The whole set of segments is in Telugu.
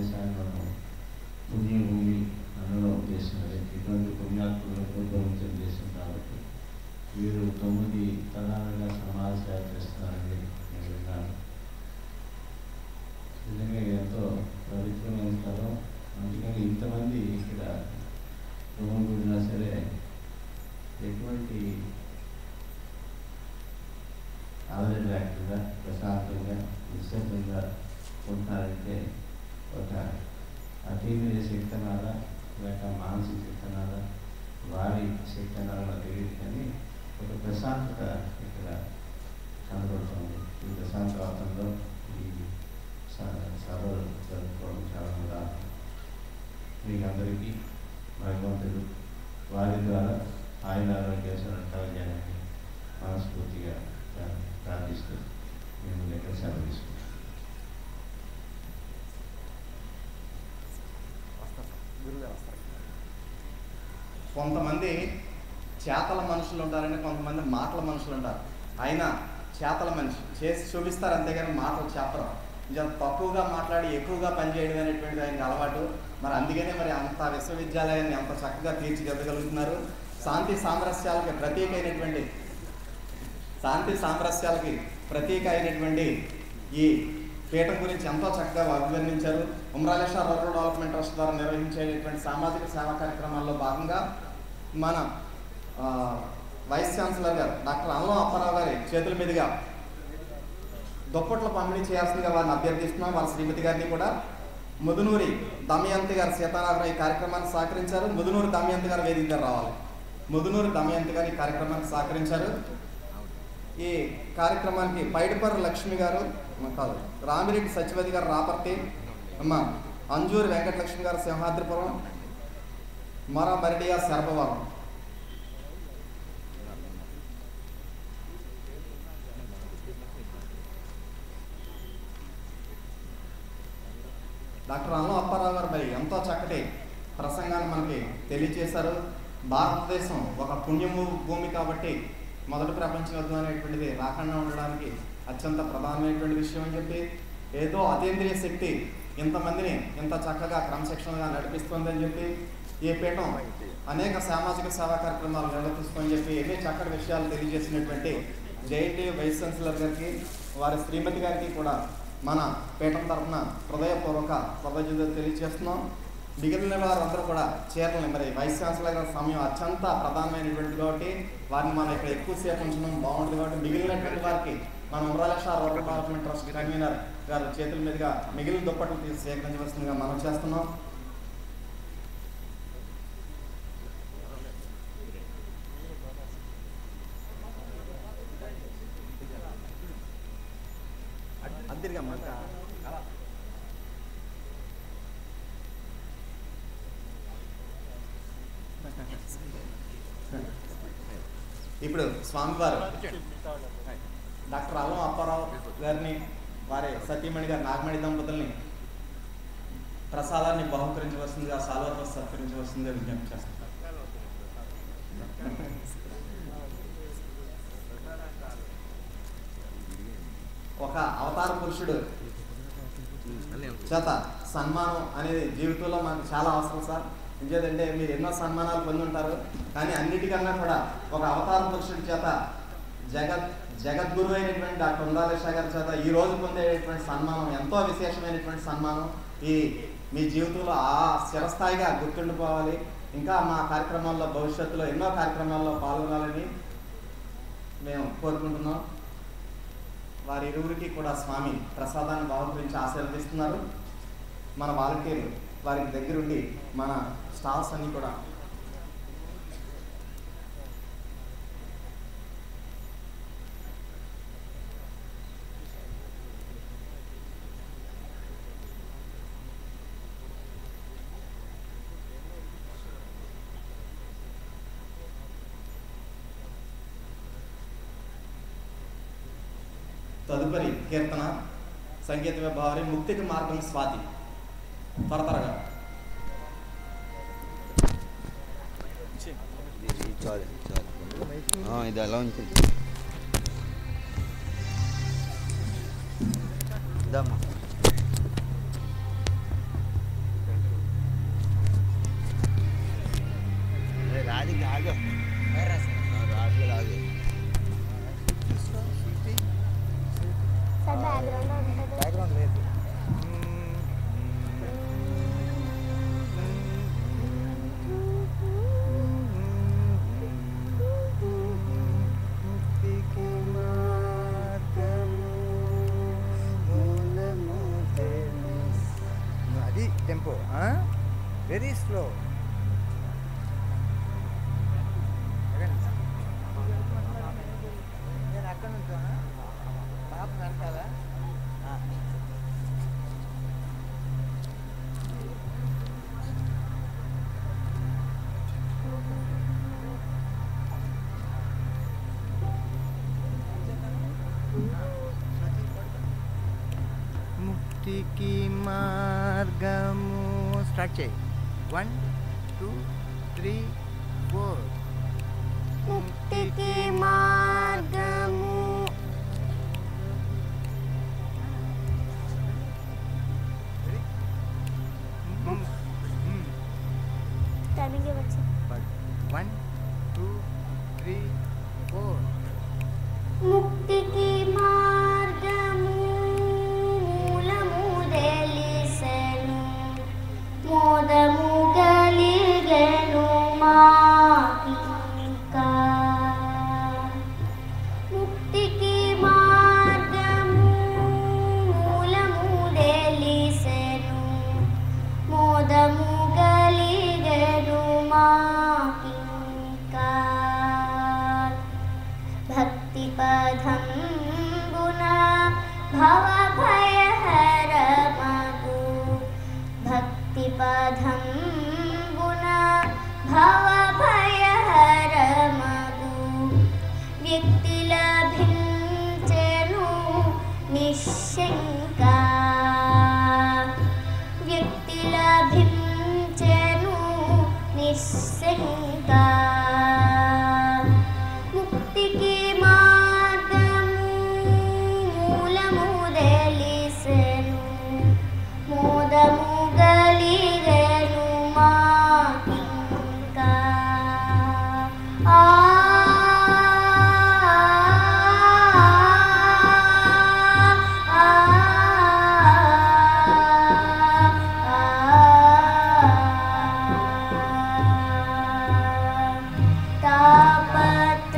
దేశాన్ని మనం పుణ్యభూమి అనడం చేసినది. ఇటువంటి పుణ్యాత్ములకు ప్రభుత్వం చేసింది కాబట్టి వీరు 9 తరాలుగా సమాజ సేవ చేస్తున్నారని నేను విన్నాను. నిజంగా ఎంతో పవిత్రమైన స్థలం. అందుకని ఇంతమంది ఇక్కడ గుడినా సరే ఎటువంటి ఆదరణ లేకుండా ప్రశాంతంగా నిశ్శబ్దంగా ఉంటున్నారంటే ఒక అతీంద్రియ శక్తి అనాలా లేక మానసిక శక్తి అనాలా వారి శక్తి అనాలా నాకు తెలియదు, కానీ ఒక ప్రశాంతత ఇక్కడ కనబడుతుంది. ఈ ప్రశాంత వాతంలో ఈ సభలు జరుపుకోవడం చాలా ఉదాహరణ. మీకు అందరికీ భగవంతుడు వారి ద్వారా ఆయన ఆరోగ్యాలను కలగాలని మనస్ఫూర్తిగా ప్రార్థిస్తూ మేము దగ్గర సెలవు తీసుకుంటాం. కొంతమంది చేతల మనుషులు ఉంటారని, కొంతమంది మాటల మనుషులు ఉంటారు. అయినా చేతల మనిషి చేసి చూపిస్తారు, అంతేగాని మాటలు చెప్పరు. కొంచెం తక్కువగా మాట్లాడి ఎక్కువగా పనిచేయడం అనేటువంటిది ఆయనకి అలవాటు. మరి అందుకనే మరి అంత విశ్వవిద్యాలయాన్ని అంత చక్కగా తీర్చిదిద్దగలుగుతున్నారు. శాంతి సామరస్యాలకి ప్రతీక అయినటువంటి ఈ పీఠం గురించి ఎంతో చక్కగా అభివర్ణించారు. ఉమ్రాలేశ్వర రూరల్ డెవలప్మెంట్ ట్రస్ట్ ద్వారా నిర్వహించేటువంటి సామాజిక సేవా కార్యక్రమాల్లో భాగంగా మన వైస్ ఛాన్సలర్ గారు డాక్టర్ అల్లం అప్పారావు గారి చేతుల మీదుగా దుప్పట్ల పంపిణీ చేయాల్సిందిగా వారిని అభ్యర్థిస్తున్నాం. వాళ్ళ శ్రీమతి గారిని కూడా. ముదునూరి దమయంతి గారు సీతారామరావు ఈ కార్యక్రమాన్ని సహకరించారు. ముదునూరి దమయంతి గారు వేదిక దగ్గర రావాలి. ముదునూరి దమయంతి గారు ఈ కార్యక్రమానికి సహకరించారు. ఈ కార్యక్రమానికి పైడిపర్రు లక్ష్మి గారు కాదు, రామిరెడ్డి సత్యవతి గారు రాపర్తి, అమ్మ అంజూరి వెంకటలక్ష్మి గారు సింహాద్రిపురం, మరా మరిడియా శరభవరం. డాక్టర్ అల్లం అప్పారావు గారు మరి ఎంతో చక్కటి ప్రసంగాన్ని మనకి తెలియజేశారు. భారతదేశం ఒక పుణ్యభూమి కాబట్టి మొదటి ప్రపంచ యుద్ధం అనేటువంటిది రాకుండా ఉండడానికి అత్యంత ప్రధానమైనటువంటి విషయం అని చెప్పి, ఏదో అతీంద్రియ శక్తి ఇంతమందిని ఇంత చక్కగా క్రమశిక్షణగా నడిపిస్తుందని చెప్పి, ఈ పీఠం అనేక సామాజిక సేవా కార్యక్రమాలు నిర్వర్తిస్తుందని చెప్పి ఎన్నో చక్కటి విషయాలు తెలియజేసినటువంటి జేఎన్టీ వైస్ ఛాన్సలర్ గారికి, వారి శ్రీమతి గారికి కూడా మన పీఠం తరఫున హృదయపూర్వక కృతజ్ఞతలు తెలియజేస్తున్నాం. మిగిలిన వారందరూ కూడా చేరాలి. మరి వైస్ ఛాన్సలర్ గారి సమయం అత్యంత ప్రధానమైనటువంటి కాబట్టి వారిని మనం ఇక్కడ ఎక్కువసేపు ఉంచడం బాగుంటుంది. కాబట్టి మిగిలినటువంటి వారికి మన ఉమ్రాలేశ్వర రూరల్ డెవలప్మెంట్ ట్రస్ట్ కన్వీనర్ గారి చేతుల మీదుగా మిగిలిన దుప్పట్లు తీసి సేకరించవలసిందిగా మనం చేస్తున్నాం. ఇప్పుడు స్వామివారు డాక్టర్ అల్లం అప్పారావు గారిని, వారి సతీమణి గారి నాగమణి దంపతుల్ని ప్రసాదాన్ని బహుకరించవలసిందిగా, సాల్వతో సత్కరించవలసిందిగా విజ్ఞప్తి చేస్తారు. ఒక అవతార పురుషుడు చేత సన్మానం అనేది జీవితంలో మనకు చాలా అవసరం సార్. ఎందుకంటే మీరు ఎన్నో సన్మానాలు పొంది ఉంటారు, కానీ అన్నిటికన్నా కూడా ఒక అవతార పురుషుడి చేత జగద్గురు అయినటువంటి డాక్టర్ ఉమ్రాలేశ్వర గారి చేత ఈ రోజు పొందేటువంటి సన్మానం ఎంతో విశేషమైనటువంటి సన్మానం. మీ జీవితంలో ఆ స్థిరస్థాయిగా గుర్తుండిపోవాలి. ఇంకా మా కార్యక్రమాల్లో భవిష్యత్తులో ఎన్నో కార్యక్రమాల్లో పాల్గొనాలని మేము కోరుకుంటున్నాం. వారి ఇరువురికి కూడా స్వామి ప్రసాదాన్ని బహుకరించి ఆశీర్వదిస్తున్నారు. మన వాలంటీర్లు వారికి దగ్గరుండి మన స్టాల్స్ అన్నీ కూడా తదుపరి కీర్తన సంగీత విభావరి ముక్తికి మార్గం స్వాతి త్వరగా ఇది ఎలా ఉంటుంది ఇదమ్మా. బ్యాక్గ్రౌండ్ లేదు. అది టెంపో వెరీ స్లో. నేను అక్కడ నుంచాను పాప వెనకాల. ముక్తికి మార్గము స్టార్ట్ చేయి. 1 2 3 4. ముక్తికి మార్గము టైమింగ్ ఇవ్వచ్చు. 1 2 3 4. ముక్తికి మార్గము మూలము తెలిసెను, మోదము కలిగెను మాకింకా. ముక్తికి మార్గము మూలము తెలిసెను, మోదము కలిగెను మాకింకా. భక్తి పదం గుణ భవ భయహరమగు, భక్తి పదం గుణ భవ భయహరమగు. వ్యక్తి లభించెను నిశ్శంకా, వ్యక్తి లభించెను నిశ్శంకా. ముక్తికి మార్గము మూలము తెలిసెను, మోదము గలిగెను మాకింకా.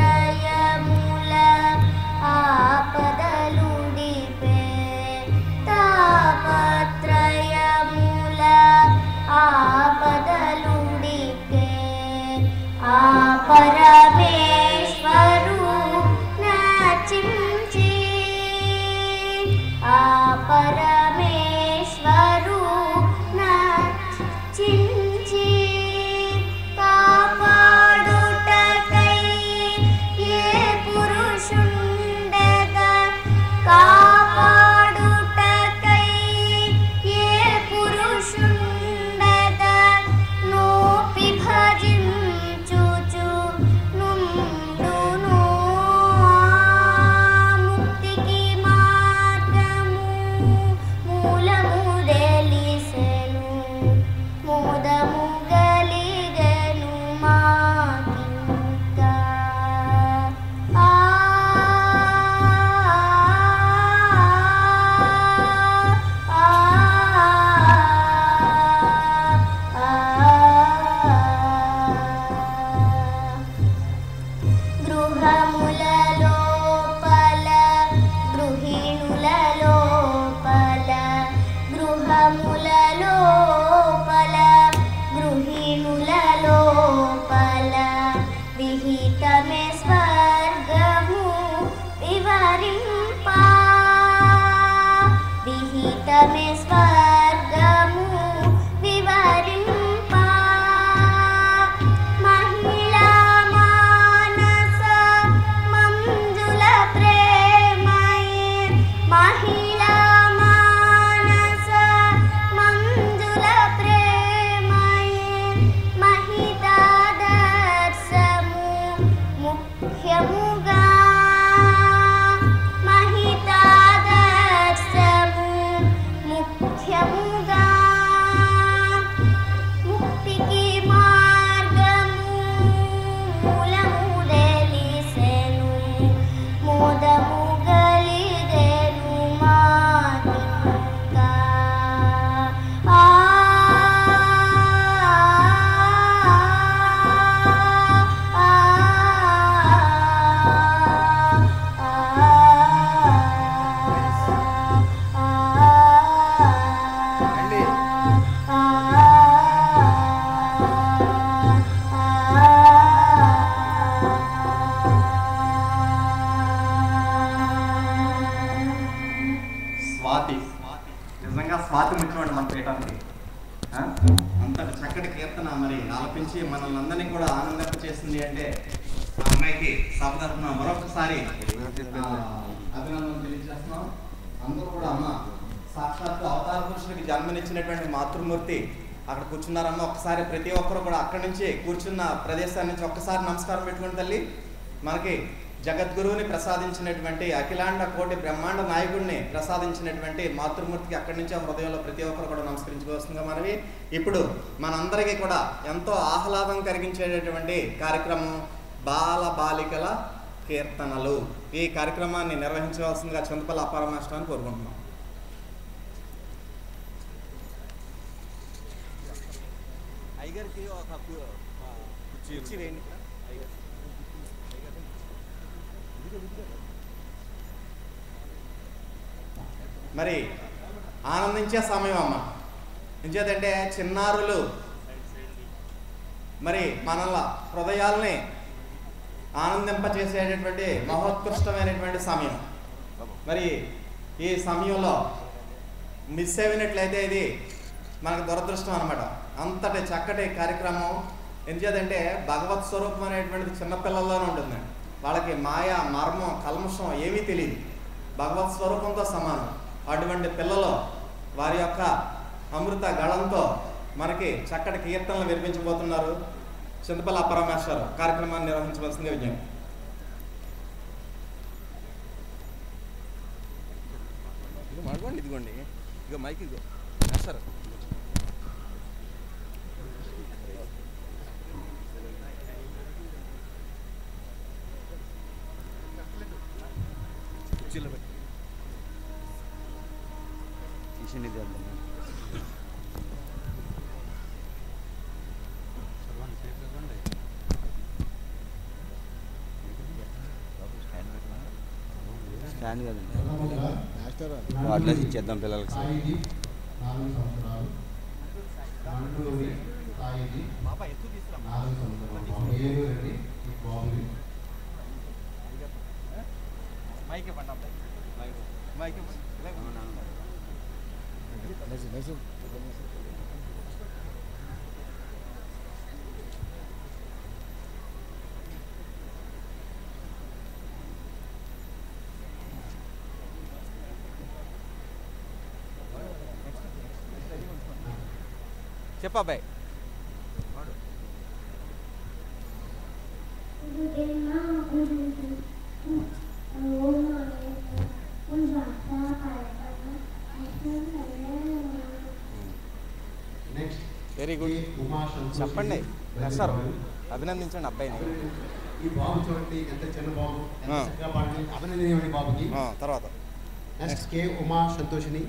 తాపత్రయముల ఆపదలుడిపే, తాపత్రయముల ఆపదలుడిపే. ఆ పరమేశ్వరు నచించి, ఆ పరమేశ్వరు నచించి. కాపాడుటకై ఏ పురుషుండగా, కాపాడుటకై ఏ పురుషుండగా, నోపి భజించుచు నుండును. ముక్తికి మార్గము మూలము తెలిసెను, మోదము గలిగెను మాకింకా. గృహముల లోపల గృహిణుల లోపల, గృహముల లోపల గృహిణుల లోపల. విహితమే స్వర్గము వివరింపా, విహితమే స్వర్గము వివరింపా. మహిళా మానస మంజుల ప్రేమయే, మహిళా మానస మంజుల ప్రేమయే. మహితాదర్శము ముఖ్యముగా, మహితాదర్శము ముఖ్య స్వాతి. నిజంగా స్వాతి ముఖ్యమండి మన పీఠానికి. అంతటి చక్కటి కీర్తన మరి ఆలపించి మనల్ని అందరినీ కూడా ఆనందింప చేసింది అంటే ఆ అమ్మాయికి సభ తరఫున మరొకసారి అభినందనలు తెలియజేస్తున్నాం. అందరూ కూడా అమ్మ సాక్షాత్తు అవతార పురుషుడికి జన్మనిచ్చినటువంటి మాతృమూర్తి అక్కడ కూర్చున్నారమ్మ. ఒక్కసారి ప్రతి ఒక్కరు కూడా అక్కడి నుంచి కూర్చున్న ప్రదేశాన్ని నుంచి ఒక్కసారి నమస్కారం పెట్టుకుని తల్లి. మనకి జగద్గురువుని ప్రసాదించినటువంటి అఖిలాండ కోటి బ్రహ్మాండ నాయకుడిని ప్రసాదించినటువంటి మాతృమూర్తికి అక్కడి నుంచి ఆ హృదయంలో ప్రతి ఒక్కరు కూడా నమస్కరించుకోవాల్సిందిగా మనవి. ఇప్పుడు మనందరికీ కూడా ఎంతో ఆహ్లాదం కలిగించేటటువంటి కార్యక్రమం బాల బాలికల కీర్తనలు. ఈ కార్యక్రమాన్ని నిర్వహించవలసిందిగా చింతపల్లి అప్పారావు మాస్టర్ని కోరుకుంటున్నాం. మరి ఆనందించే సమయం అమ్మ. ఎంచేతంటే చిన్నారులు మరి మనల హృదయాల్ని ఆనందింపచేసేటటువంటి మహోత్కృష్టమైనటువంటి సమయం. మరి ఈ సమయంలో మిస్ అయినట్లయితే ఇది మనకు దురదృష్టం అనమాట. అంతటి చక్కటి కార్యక్రమం. ఎందుచేతంటే భగవత్ స్వరూపం అనేటువంటిది చిన్నపిల్లల్లోనే ఉంటుంది. వాళ్ళకి మాయ మర్మం కల్మషం ఏమీ తెలియదు, భగవత్ స్వరూపంతో సమానం. అటువంటి పిల్లలు వారి యొక్క అమృత గళంతో మనకి చక్కటి కీర్తనలు వినిపించబోతున్నారు. చింతపల్లి అప్పారావు మాస్టర్ కార్యక్రమాన్ని నిర్వహించవలసిందిగా విజ్ఞప్తి. ఇదిగోండి ఇక మైక్ ఇదిగో సార్. కుర్చీలో పెట్టి స్టాండ్ కదండి వాటిలో ఇచ్చేద్దాం పిల్లలకి. 4 సంవత్సరాలు చెప్పాబాయ్. Very good. చెప్పండి సార్, అభినందించండి అబ్బాయిని. ఈ బాబు చూడండి ఎంత చిన్న బాబు, అభినందనీయమైన బాబుకి. తర్వాత నెక్స్ట్ కే ఉమా సంతోషిని.